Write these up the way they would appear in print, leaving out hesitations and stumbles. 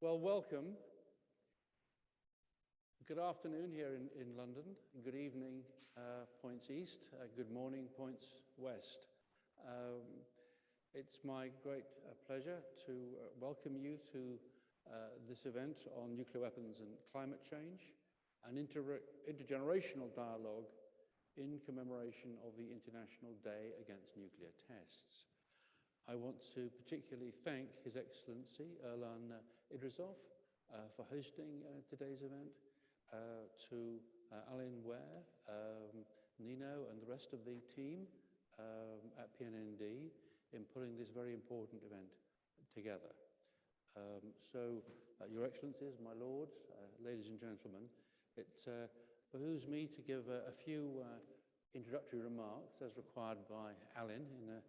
Well, welcome. Good afternoon here in London. Good evening, points east. Good morning, points west. It's my great pleasure to welcome you to this event on nuclear weapons and climate change, an intergenerational dialogue in commemoration of the International Day Against Nuclear Tests. I want to particularly thank His Excellency Erlan Idrisov for hosting today's event, to Alan Ware, Nino and the rest of the team at PNND in putting this very important event together. Your Excellencies, my Lords, ladies and gentlemen, it behooves me to give a few introductory remarks as required by Alan in a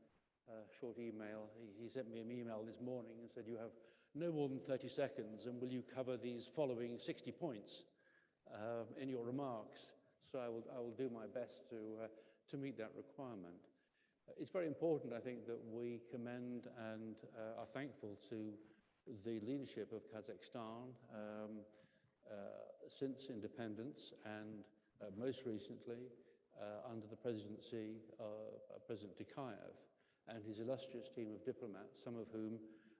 short email. He sent me an email this morning and said, you have no more than 30 seconds and will you cover these following 60 points in your remarks? So I will do my best to meet that requirement. It's very important, I think, that we commend and are thankful to the leadership of Kazakhstan since independence and most recently under the presidency of President Tokayev and his illustrious team of diplomats, some of whom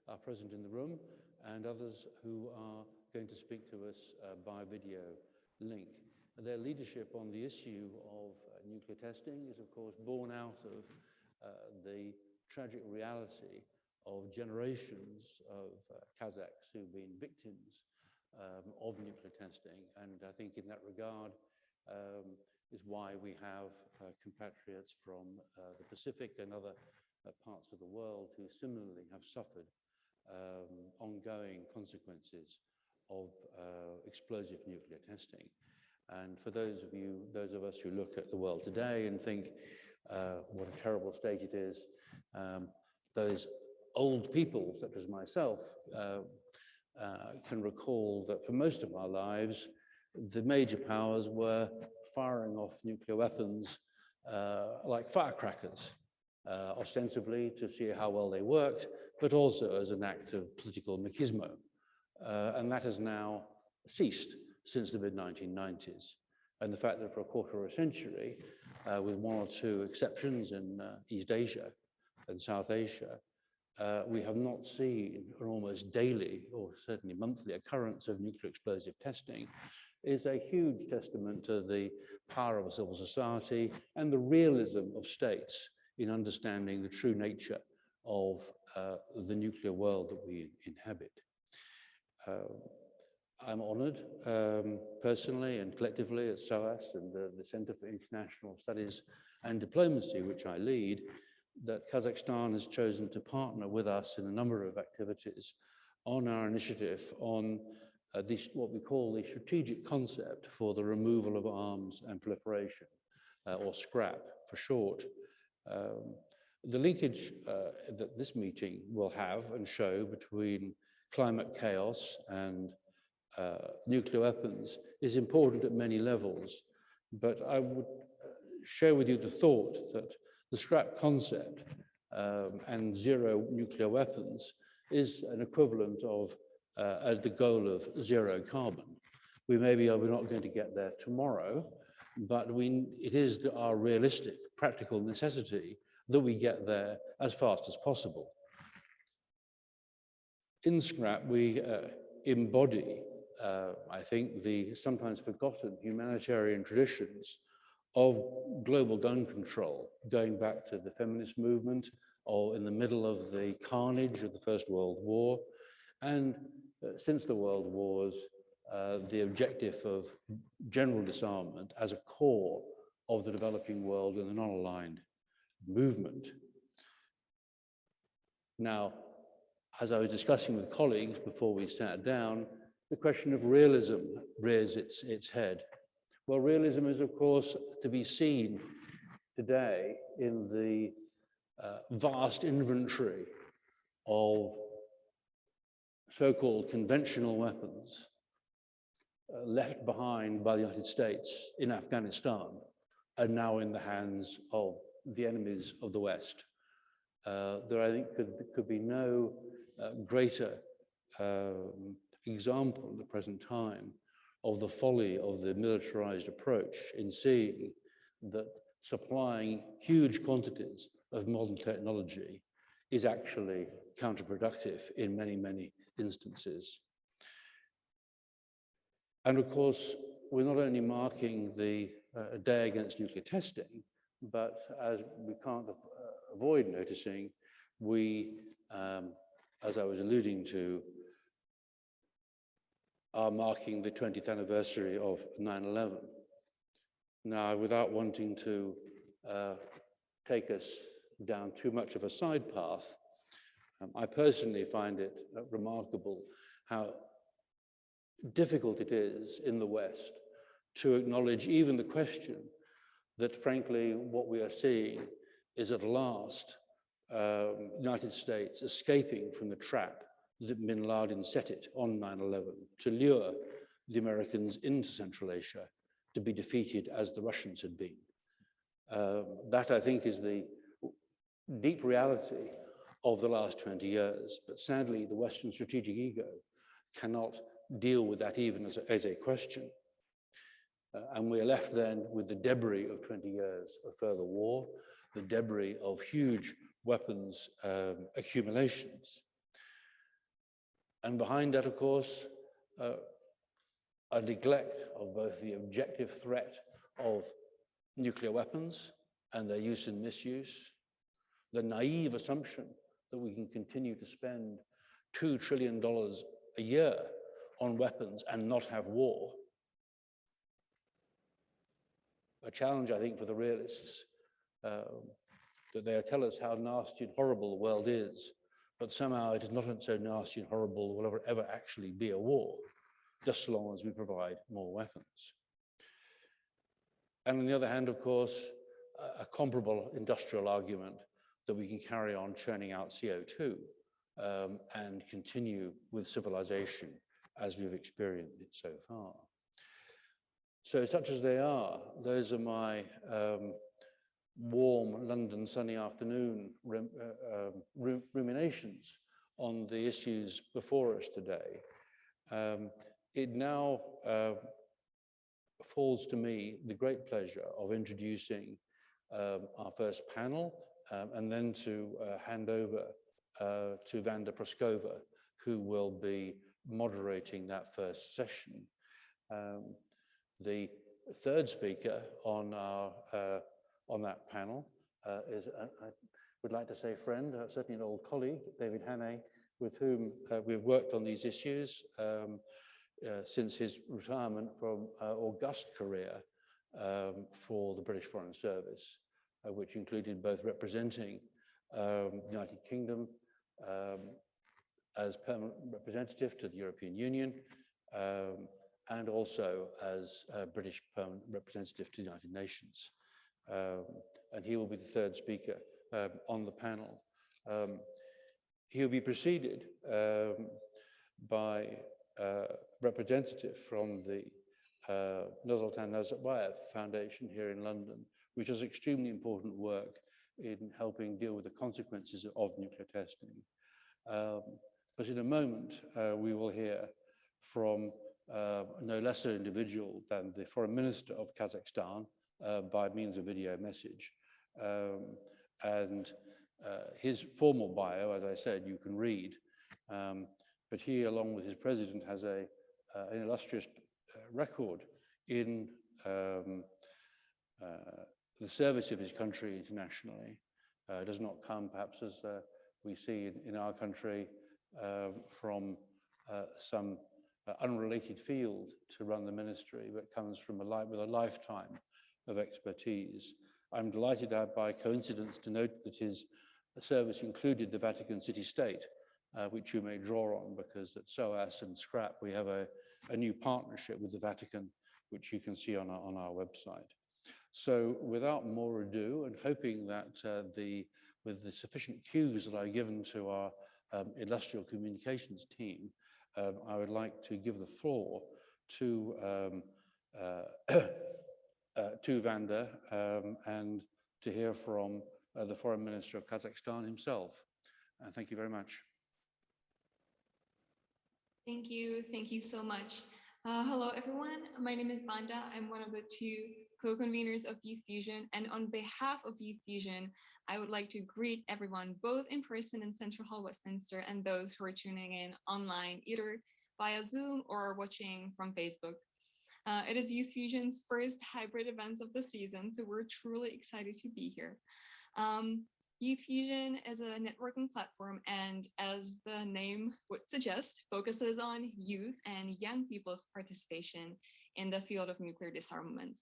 are present in the room and others who are going to speak to us by video link. Their leadership on the issue of nuclear testing is, of course, born out of the tragic reality of generations of Kazakhs who've been victims of nuclear testing. And I think in that regard is why we have compatriots from the Pacific and other parts of the world who similarly have suffered ongoing consequences of explosive nuclear testing. And for those of us who look at the world today and think what a terrible state it is, those old people, such as myself, can recall that for most of our lives, the major powers were firing off nuclear weapons like firecrackers, ostensibly to see how well they worked, but also as an act of political machismo. And that has now ceased since the mid-1990s. And the fact that for a quarter of a century, with one or two exceptions in East Asia and South Asia, we have not seen an almost daily or certainly monthly occurrence of nuclear explosive testing is a huge testament to the power of a civil society and the realism of states in understanding the true nature of the nuclear world that we inhabit. I'm honored personally and collectively at SOAS and the Center for International Studies and Diplomacy, which I lead, that Kazakhstan has chosen to partner with us in a number of activities on our initiative on what we call the strategic concept for the removal of arms and proliferation, or SCRAP for short. The linkage that this meeting will have and show between climate chaos and nuclear weapons is important at many levels, but I would share with you the thought that the SCRAP concept and zero nuclear weapons is an equivalent of the goal of zero carbon. We're not going to get there tomorrow, but it is our realistic, practical necessity that we get there as fast as possible. In SCRAP, we embody, I think, the sometimes forgotten humanitarian traditions of global gun control, going back to the feminist movement or in the middle of the carnage of the First World War, and since the World Wars, the objective of general disarmament as a core of the developing world and the non-aligned movement. Now, as I was discussing with colleagues before we sat down, the question of realism rears its head. Well, realism is, of course, to be seen today in the vast inventory of so-called conventional weapons left behind by the United States in Afghanistan and now in the hands of the enemies of the West. There, I think, could be no greater example at the present time of the folly of the militarized approach in seeing that supplying huge quantities of modern technology is actually counterproductive in many, many instances. And of course, we're not only marking the day against nuclear testing, but as we can't avoid noticing, we, as I was alluding to, are marking the 20th anniversary of 9/11. Now, without wanting to take us down too much of a side path, I personally find it remarkable how difficult it is in the West to acknowledge even the question that, frankly, what we are seeing is at last United States escaping from the trap that bin Laden set it on 9/11 to lure the Americans into Central Asia to be defeated as the Russians had been. That, I think, is the deep reality of the last 20 years. But sadly, the Western strategic ego cannot deal with that even as a question. And we are left then with the debris of 20 years of further war, the debris of huge weapons accumulations. And behind that, of course, a neglect of both the objective threat of nuclear weapons and their use and misuse, the naive assumption that we can continue to spend $2 trillion a year on weapons and not have war. A challenge, I think, for the realists, that they tell us how nasty and horrible the world is, but somehow it is not so nasty and horrible will ever actually be a war, just so long as we provide more weapons. And on the other hand, of course, a comparable industrial argument that we can carry on churning out CO2 and continue with civilization as we've experienced it so far. So such as they are, those are my warm London sunny afternoon ruminations on the issues before us today. It now falls to me the great pleasure of introducing our first panel and then to hand over to Vanda Proskova, who will be moderating that first session. The third speaker on that panel is, I would like to say, friend, certainly an old colleague, David Haney, with whom we've worked on these issues since his retirement from august career for the British Foreign Service, which included both representing the United Kingdom as permanent representative to the European Union, and also as British permanent representative to the United Nations. And he will be the third speaker on the panel. He'll be preceded by a representative from the Nursultan Nazarbayev Foundation here in London, which does extremely important work in helping deal with the consequences of nuclear testing. But in a moment, we will hear from no lesser individual than the Foreign Minister of Kazakhstan by means of video message. And his formal bio, as I said, you can read, but he, along with his president, has an illustrious record in the service of his country internationally. Does not come, perhaps, as we see in our country, from some unrelated field to run the ministry, but comes from with a lifetime of expertise. I'm delighted by coincidence to note that his service included the Vatican City-State, which you may draw on, because at SOAS and SCRAP we have a new partnership with the Vatican, which you can see on our website. So without more ado, and hoping that with the sufficient cues that I've given to our illustrious communications team, I would like to give the floor to Vanda and to hear from the Foreign Minister of Kazakhstan himself. Thank you very much. Thank you so much. Hello everyone, my name is Vanda. I'm one of the two co-conveners of Youth Fusion, and on behalf of Youth Fusion, I would like to greet everyone both in person in Central Hall Westminster and those who are tuning in online either via Zoom or watching from Facebook. It is Youth Fusion's first hybrid event of the season, so we're truly excited to be here. Youth Fusion is a networking platform, and as the name would suggest, focuses on youth and young people's participation in the field of nuclear disarmament.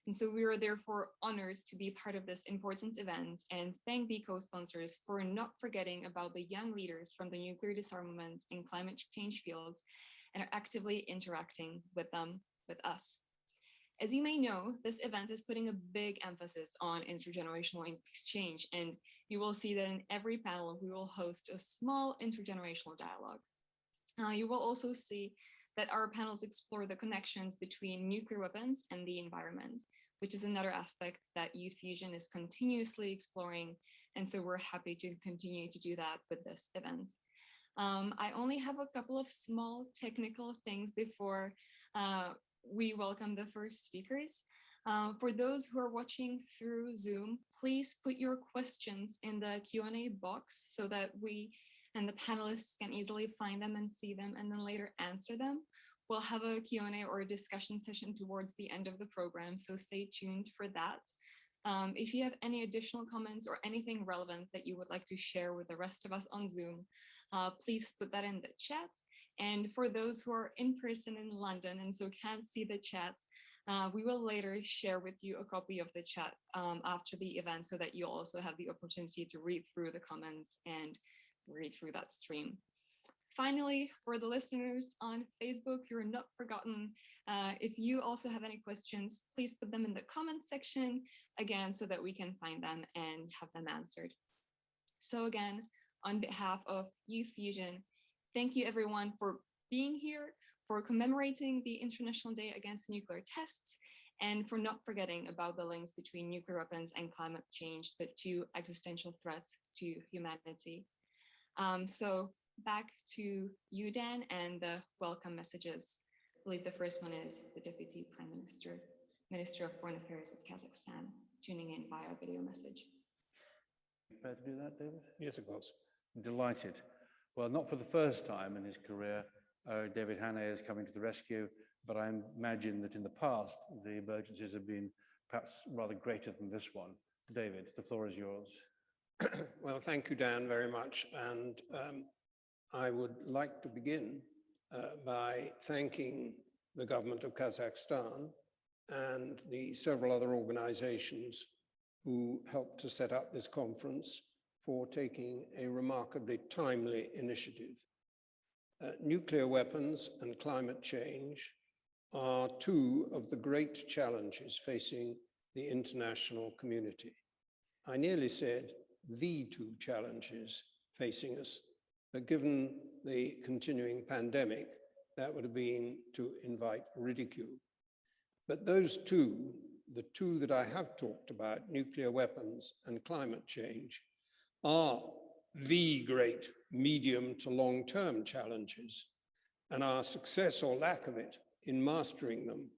And so we are therefore honored to be part of this important event and thank the co-sponsors for not forgetting about the young leaders from the nuclear disarmament and climate change fields and are actively interacting with them, with us. As you may know, this event is putting a big emphasis on intergenerational exchange, and you will see that in every panel, we will host a small intergenerational dialogue. You will also see that our panels explore the connections between nuclear weapons and the environment, which is another aspect that Youth Fusion is continuously exploring. And so we're happy to continue to do that with this event. I only have a couple of small technical things before we welcome the first speakers. For those who are watching through Zoom, please put your questions in the Q&A box so that we and the panelists can easily find them and see them and then later answer them. We'll have a Q&A or a discussion session towards the end of the program, so stay tuned for that. If you have any additional comments or anything relevant that you would like to share with the rest of us on Zoom, please put that in the chat. And for those who are in person in London and so can't see the chat, we will later share with you a copy of the chat after the event so that you'll also have the opportunity to read through the comments and read through that stream. Finally, for the listeners on Facebook, you're not forgotten. If you also have any questions, please put them in the comments section again so that we can find them and have them answered. So again, on behalf of Youth Fusion, thank you everyone for being here, for commemorating the International Day Against Nuclear Tests, and for not forgetting about the links between nuclear weapons and climate change, the two existential threats to humanity. So back to you, Dan, and the welcome messages. I believe the first one is the Deputy Prime Minister, Minister of Foreign Affairs of Kazakhstan, tuning in via video message. Prepared to do that, David? Yes, of course. Delighted. Well, not for the first time in his career, David Haney is coming to the rescue, but I imagine that in the past, the emergencies have been perhaps rather greater than this one. David, the floor is yours. Well, thank you, Dan, very much. And I would like to begin by thanking the government of Kazakhstan and the several other organizations who helped to set up this conference for taking a remarkably timely initiative. Nuclear weapons and climate change are two of the great challenges facing the international community. I nearly said the two challenges facing us, but given the continuing pandemic, that would have been to invite ridicule. But those two, the two that I have talked about, nuclear weapons and climate change, are the great medium to long-term challenges, and our success or lack of it in mastering them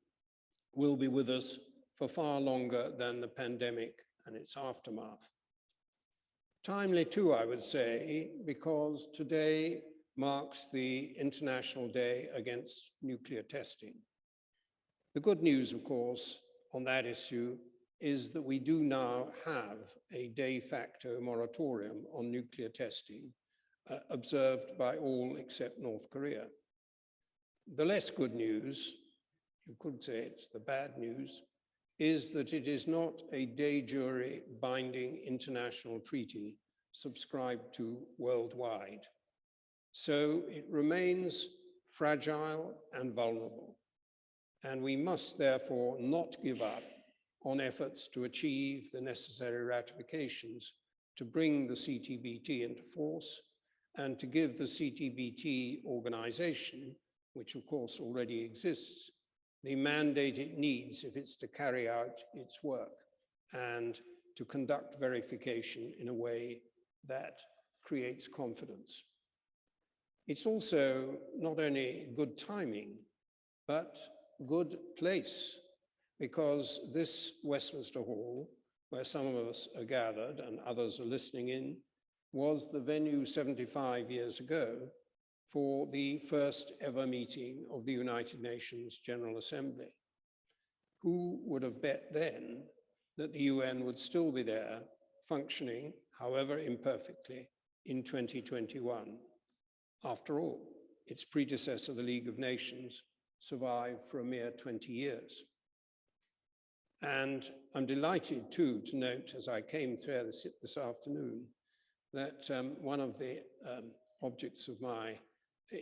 will be with us for far longer than the pandemic and its aftermath. Timely too, I would say, because today marks the International Day Against Nuclear Testing. The good news, of course, on that issue is that we do now have a de facto moratorium on nuclear testing observed by all except North Korea. The less good news, you could say it's the bad news, is that it is not a de jure binding international treaty subscribed to worldwide. So it remains fragile and vulnerable. And we must therefore not give up on efforts to achieve the necessary ratifications to bring the CTBT into force and to give the CTBT organization, which of course already exists, the mandate it needs if it's to carry out its work and to conduct verification in a way that creates confidence. It's also not only good timing, but good place, because this Westminster Hall, where some of us are gathered and others are listening in, was the venue 75 years ago for the first ever meeting of the United Nations General Assembly. Who would have bet then that the UN would still be there, functioning, however imperfectly, in 2021? After all, its predecessor, the League of Nations, survived for a mere 20 years. And I'm delighted too to note, as I came through this afternoon, that one of the objects of my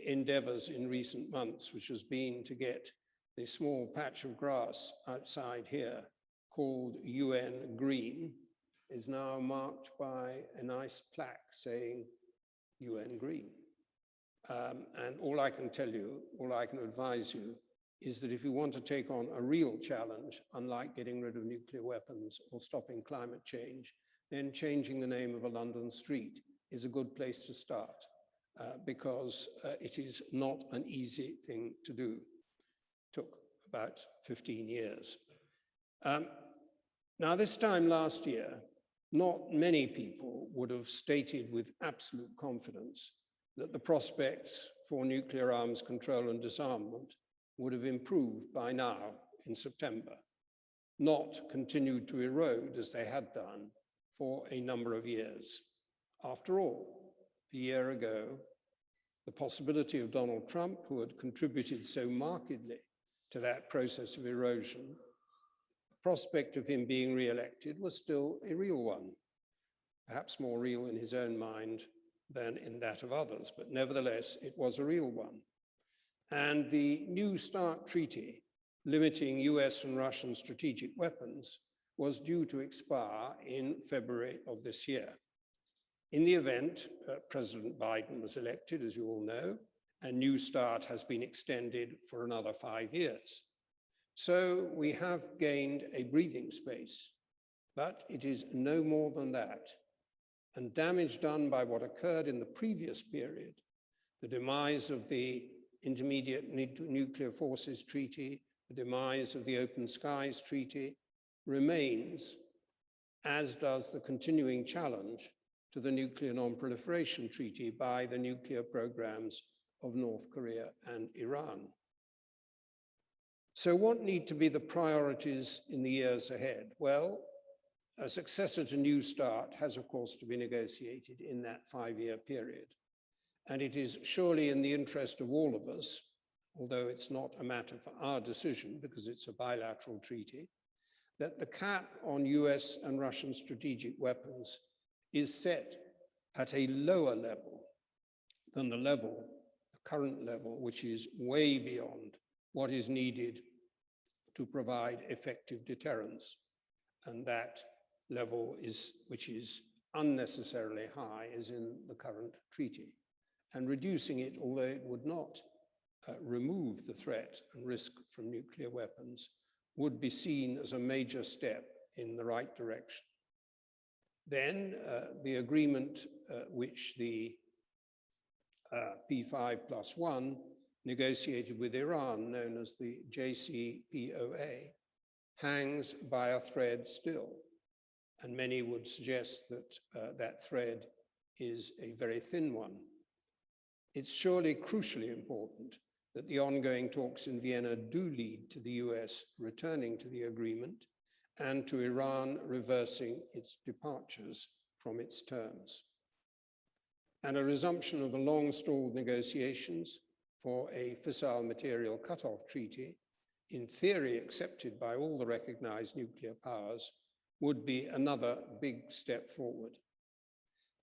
endeavors in recent months, which has been to get the small patch of grass outside here called UN Green, is now marked by a nice plaque saying UN Green. And all I can tell you, all I can advise you, is that if you want to take on a real challenge, unlike getting rid of nuclear weapons or stopping climate change, then changing the name of a London street is a good place to start, because it is not an easy thing to do. Took about 15 years. Now, this time last year, not many people would have stated with absolute confidence that the prospects for nuclear arms control and disarmament would have improved by now in September, not continued to erode as they had done for a number of years. After all, a year ago, the possibility of Donald Trump, who had contributed so markedly to that process of erosion, the prospect of him being re-elected was still a real one, perhaps more real in his own mind than in that of others, but nevertheless, it was a real one. And the New START treaty, limiting US and Russian strategic weapons, was due to expire in February of this year. In the event, President Biden was elected, as you all know, and New START has been extended for another 5 years. So we have gained a breathing space, but it is no more than that. And damage done by what occurred in the previous period, the demise of the Intermediate Nuclear Forces Treaty, the demise of the Open Skies Treaty, remains, as does the continuing challenge to the Nuclear Non-Proliferation Treaty by the nuclear programs of North Korea and Iran. So what need to be the priorities in the years ahead? Well, a successor to New START has, of course, to be negotiated in that 5-year period. And it is surely in the interest of all of us, although it's not a matter for our decision because it's a bilateral treaty, that the cap on US and Russian strategic weapons is set at a lower level than the current level, which is way beyond what is needed to provide effective deterrence. And that level which is unnecessarily high, is in the current treaty. And reducing it, although it would not remove the threat and risk from nuclear weapons, would be seen as a major step in the right direction. Then the agreement which the P5+1 negotiated with Iran, known as the JCPOA, hangs by a thread still. And many would suggest that that thread is a very thin one. It's surely crucially important that the ongoing talks in Vienna do lead to the US returning to the agreement and to Iran reversing its departures from its terms. And a resumption of the long-stalled negotiations for a fissile material cutoff treaty, in theory accepted by all the recognized nuclear powers, would be another big step forward.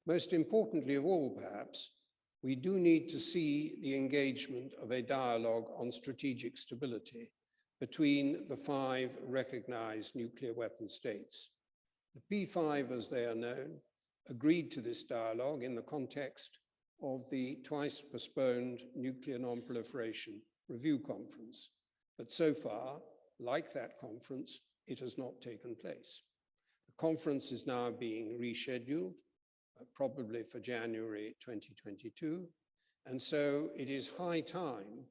Most importantly of all, perhaps, we do need to see the engagement of a dialogue on strategic stability between the 5 recognized nuclear weapon states. The P5, as they are known, agreed to this dialogue in the context of the twice postponed Nuclear Non-Proliferation Review Conference. But so far, like that conference, it has not taken place. The conference is now being rescheduled, probably for January 2022, And so it is high time,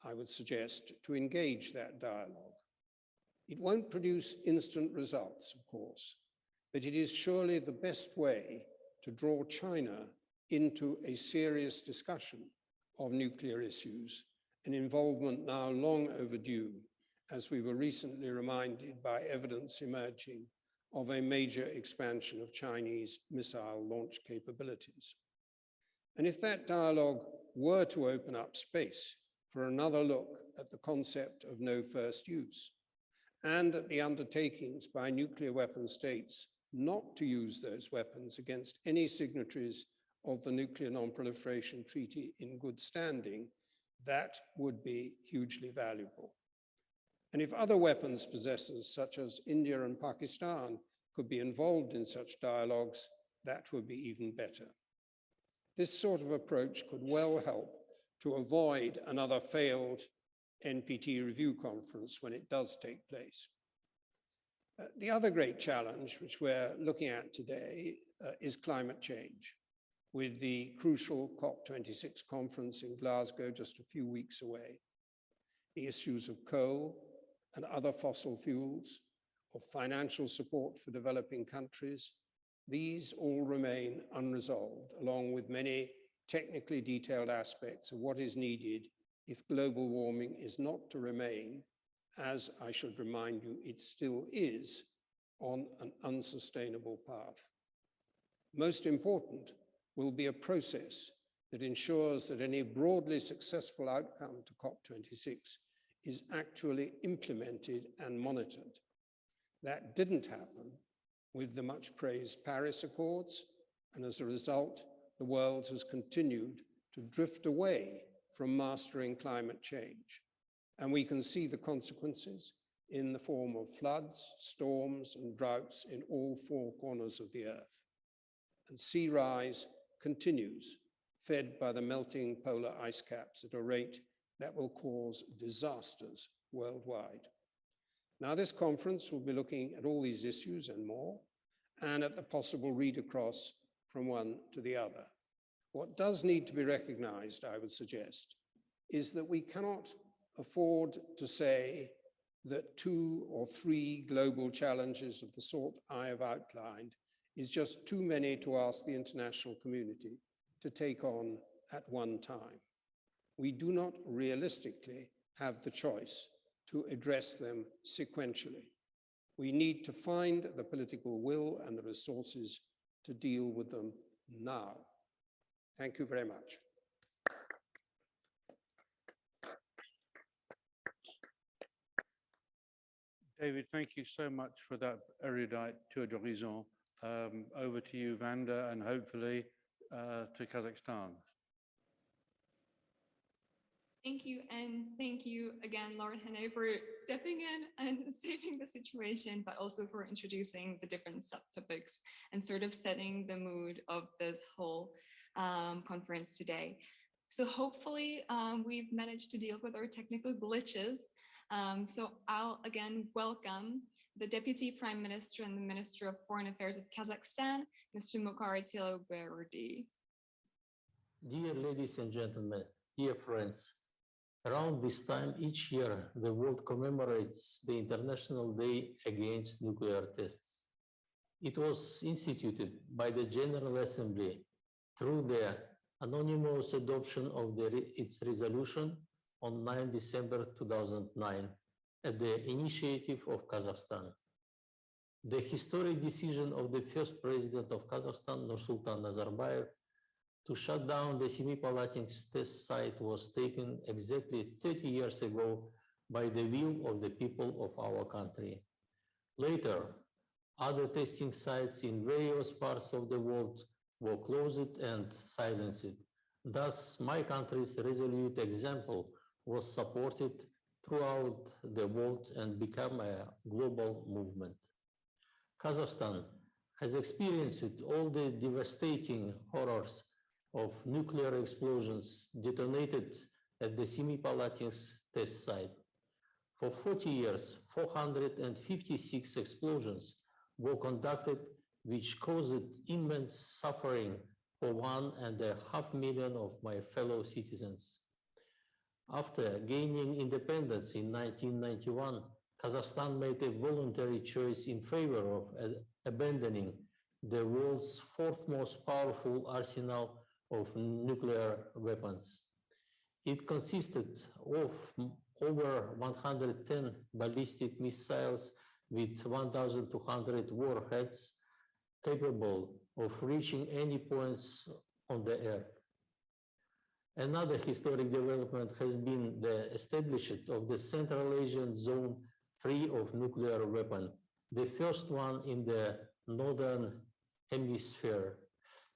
I would suggest, to engage that dialogue. It won't produce instant results, of course, but it is surely the best way to draw China into a serious discussion of nuclear issues, an involvement now long overdue, as we were recently reminded by evidence emerging of a major expansion of Chinese missile launch capabilities. And if that dialogue were to open up space for another look at the concept of no first use, and at the undertakings by nuclear weapon states not to use those weapons against any signatories of the Nuclear Non-Proliferation Treaty in good standing, that would be hugely valuable. And if other weapons possessors, such as India and Pakistan, could be involved in such dialogues, that would be even better. This sort of approach could well help to avoid another failed NPT review conference when it does take place. The other great challenge which we're looking at today is climate change, with the crucial COP26 conference in Glasgow just a few weeks away. The issues of coal and other fossil fuels, of financial support for developing countries, these all remain unresolved, along with many technically detailed aspects of what is needed if global warming is not to remain, as I should remind you, it still is, on an unsustainable path. Most important will be a process that ensures that any broadly successful outcome to COP26 is actually implemented and monitored. That didn't happen with the much praised Paris Accords, and as a result, the world has continued to drift away from mastering climate change. And we can see the consequences in the form of floods, storms, and droughts in all four corners of the earth. And sea rise continues, fed by the melting polar ice caps at a rate that will cause disasters worldwide. Now, this conference will be looking at all these issues and more, and at the possible read across from one to the other. What does need to be recognized, I would suggest, is that we cannot afford to say that 2 or 3 global challenges of the sort I have outlined is just too many to ask the international community to take on at one time. We do not realistically have the choice to address them sequentially. We need to find the political will and the resources to deal with them now. Thank you very much. David, thank you so much for that erudite tour d'horizon. Over to you, Vanda, and hopefully to Kazakhstan. Thank you, and thank you again, Lord Haney, for stepping in and saving the situation, but also for introducing the different subtopics and sort of setting the mood of this whole conference today. So hopefully we've managed to deal with our technical glitches. So I'll again welcome the Deputy Prime Minister and the Minister of Foreign Affairs of Kazakhstan, Mr. Mukhtar Berdi. Dear ladies and gentlemen, dear friends, around this time each year, the world commemorates the International Day Against Nuclear Tests. It was instituted by the General Assembly through the anonymous adoption of its resolution on 9 December 2009 at the initiative of Kazakhstan. The historic decision of the first president of Kazakhstan, Nursultan Nazarbayev, to shut down the Semipalatinsk test site was taken exactly 30 years ago by the will of the people of our country. Later, other testing sites in various parts of the world were closed and silenced. Thus, my country's resolute example was supported throughout the world and became a global movement. Kazakhstan has experienced all the devastating horrors of nuclear explosions detonated at the Semipalatinsk test site. For 40 years, 456 explosions were conducted, which caused immense suffering for 1.5 million of my fellow citizens. After gaining independence in 1991, Kazakhstan made a voluntary choice in favor of abandoning the world's fourth most powerful arsenal of nuclear weapons. It consisted of over 110 ballistic missiles with 1,200 warheads capable of reaching any points on the Earth. Another historic development has been the establishment of the Central Asian zone free of nuclear weapons, the first one in the Northern Hemisphere.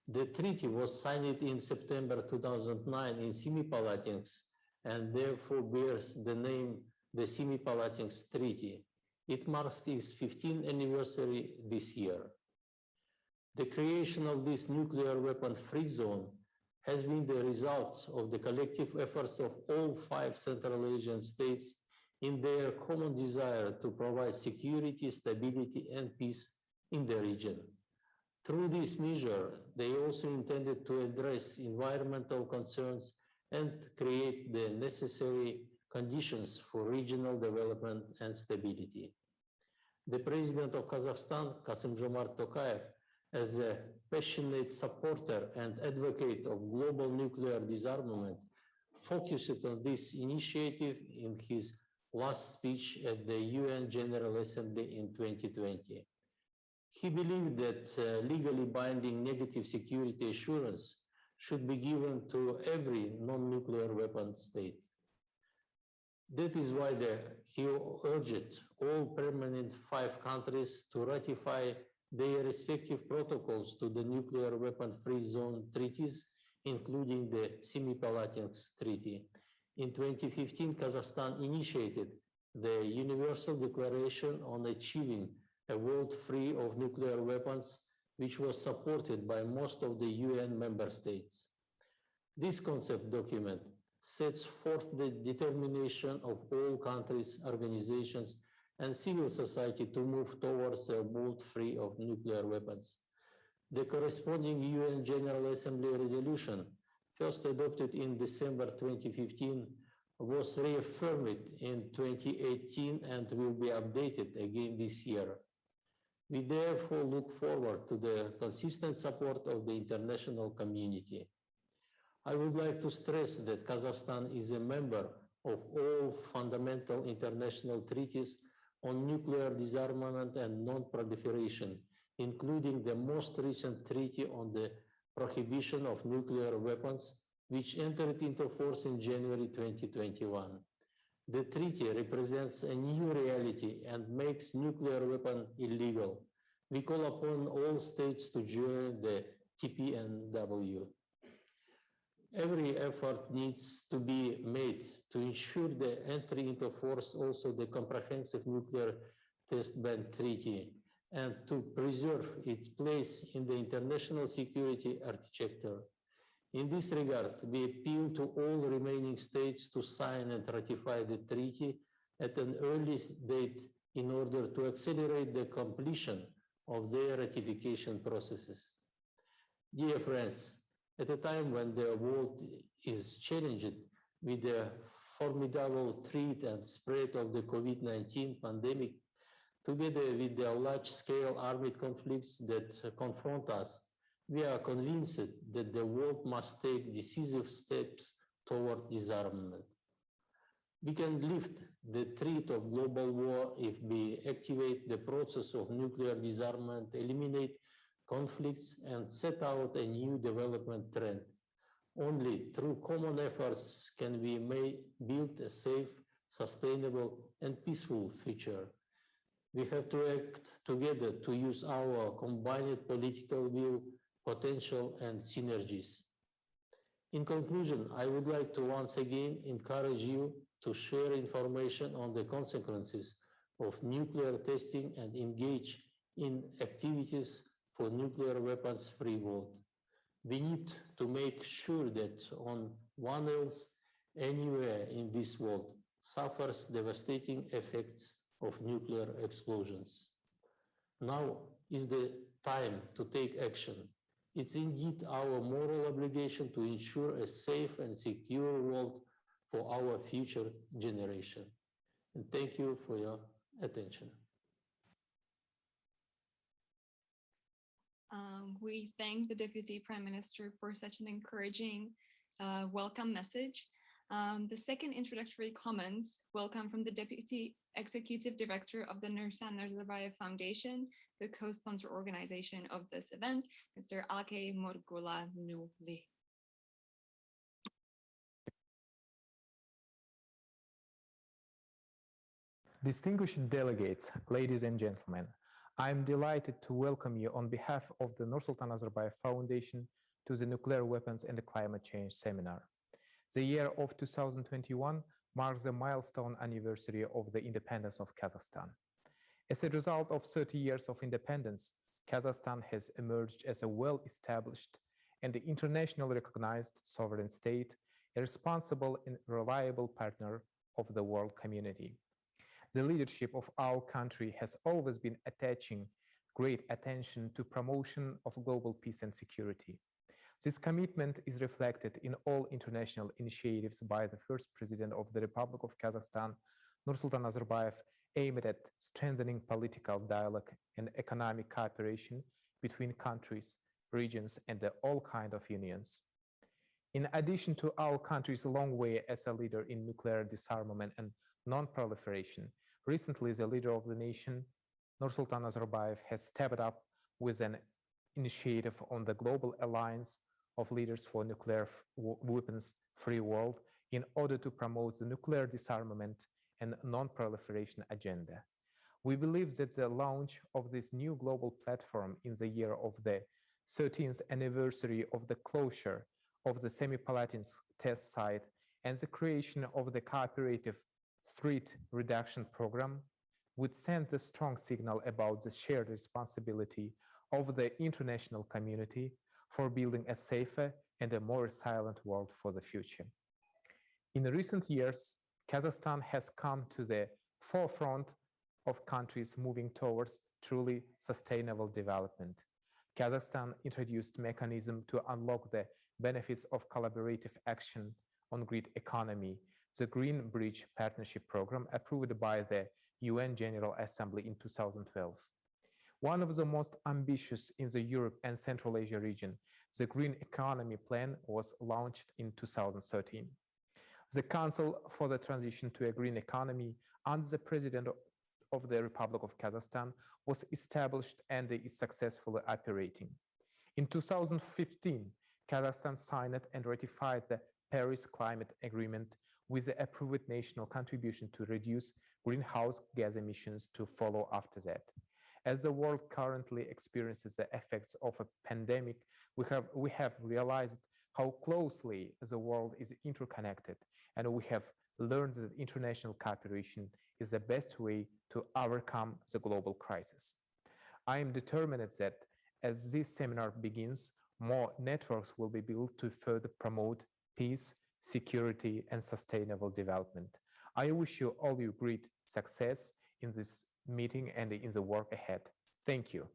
The treaty was signed in September 2009 in Semipalatinsk and therefore bears the name the Semipalatinsk Treaty. It marks its 15th anniversary this year. The creation of this nuclear weapon-free zone has been the result of the collective efforts of all 5 Central Asian states in their common desire to provide security, stability, and peace in the region. Through this measure, they also intended to address environmental concerns and create the necessary conditions for regional development and stability. The President of Kazakhstan, Kassym-Jomart Tokayev, as a passionate supporter and advocate of global nuclear disarmament, focused on this initiative in his last speech at the UN General Assembly in 2020. He believed that legally binding negative security assurance should be given to every non-nuclear weapon state. That is why he urged all permanent 5 countries to ratify their respective protocols to the nuclear weapon-free zone treaties, including the Semipalatinsk Treaty. In 2015, Kazakhstan initiated the Universal Declaration on Achieving a World Free of Nuclear Weapons, which was supported by most of the UN member states. This concept document sets forth the determination of all countries, organizations, and civil society to move towards a world free of nuclear weapons. The corresponding UN General Assembly resolution, first adopted in December 2015, was reaffirmed in 2018 and will be updated again this year. We therefore look forward to the consistent support of the international community. I would like to stress that Kazakhstan is a member of all fundamental international treaties on nuclear disarmament and non-proliferation, including the most recent treaty on the prohibition of nuclear weapons, which entered into force in January 2021. The treaty represents a new reality and makes nuclear weapons illegal. We call upon all states to join the TPNW. Every effort needs to be made to ensure the entry into force also the Comprehensive Nuclear Test Ban Treaty and to preserve its place in the international security architecture. In this regard, we appeal to all remaining states to sign and ratify the treaty at an early date in order to accelerate the completion of their ratification processes. Dear friends, at a time when the world is challenged with the formidable threat and spread of the COVID-19 pandemic, together with the large-scale armed conflicts that confront us, we are convinced that the world must take decisive steps toward disarmament. We can lift the threat of global war if we activate the process of nuclear disarmament, eliminate conflicts, and set out a new development trend. Only through common efforts can we build a safe, sustainable, and peaceful future. We have to act together to use our combined political will, potential, and synergies. In conclusion, I would like to once again encourage you to share information on the consequences of nuclear testing and engage in activities for nuclear weapons-free world. We need to make sure that no one else anywhere in this world suffers devastating effects of nuclear explosions. Now is the time to take action. It's indeed our moral obligation to ensure a safe and secure world for our future generation. And thank you for your attention. We thank the Deputy Prime Minister for such an encouraging welcome message. The second introductory comments will come from the Deputy Executive Director of the Nursultan Nazarbayev Foundation, the co-sponsor organization of this event, Mr. Alkay Morgulanuli. Distinguished delegates, ladies and gentlemen, I am delighted to welcome you on behalf of the Nursultan Nazarbayev Foundation to the Nuclear Weapons and the Climate Change Seminar. The year of 2021 marks the milestone anniversary of the independence of Kazakhstan. As a result of 30 years of independence, Kazakhstan has emerged as a well-established and internationally recognized sovereign state, a responsible and reliable partner of the world community. The leadership of our country has always been attaching great attention to promotion of global peace and security. This commitment is reflected in all international initiatives by the first President of the Republic of Kazakhstan, Nursultan Nazarbayev, aimed at strengthening political dialogue and economic cooperation between countries, regions, and all kinds of unions. In addition to our country's long way as a leader in nuclear disarmament and non-proliferation, recently the leader of the nation, Nursultan Nazarbayev, has stepped up with an initiative on the Global Alliance of Leaders for Nuclear Weapons-Free World in order to promote the nuclear disarmament and non-proliferation agenda. We believe that the launch of this new global platform in the year of the 13th anniversary of the closure of the Semipalatinsk test site and the creation of the cooperative threat reduction program would send a strong signal about the shared responsibility of the international community for building a safer and a more resilient world for the future. In recent years, Kazakhstan has come to the forefront of countries moving towards truly sustainable development. Kazakhstan introduced mechanism to unlock the benefits of collaborative action on green economy, the Green Bridge Partnership Program approved by the UN General Assembly in 2012. One of the most ambitious in the Europe and Central Asia region, the Green Economy Plan was launched in 2013. The Council for the Transition to a Green Economy under the President of the Republic of Kazakhstan was established and is successfully operating. In 2015, Kazakhstan signed and ratified the Paris Climate Agreement with the approved national contribution to reduce greenhouse gas emissions to follow after that. As the world currently experiences the effects of a pandemic, we have realized how closely the world is interconnected, and we have learned that international cooperation is the best way to overcome the global crisis. I am determined that as this seminar begins, more networks will be built to further promote peace, security, and sustainable development. I wish you all great success in this meeting and in the work ahead. Thank you.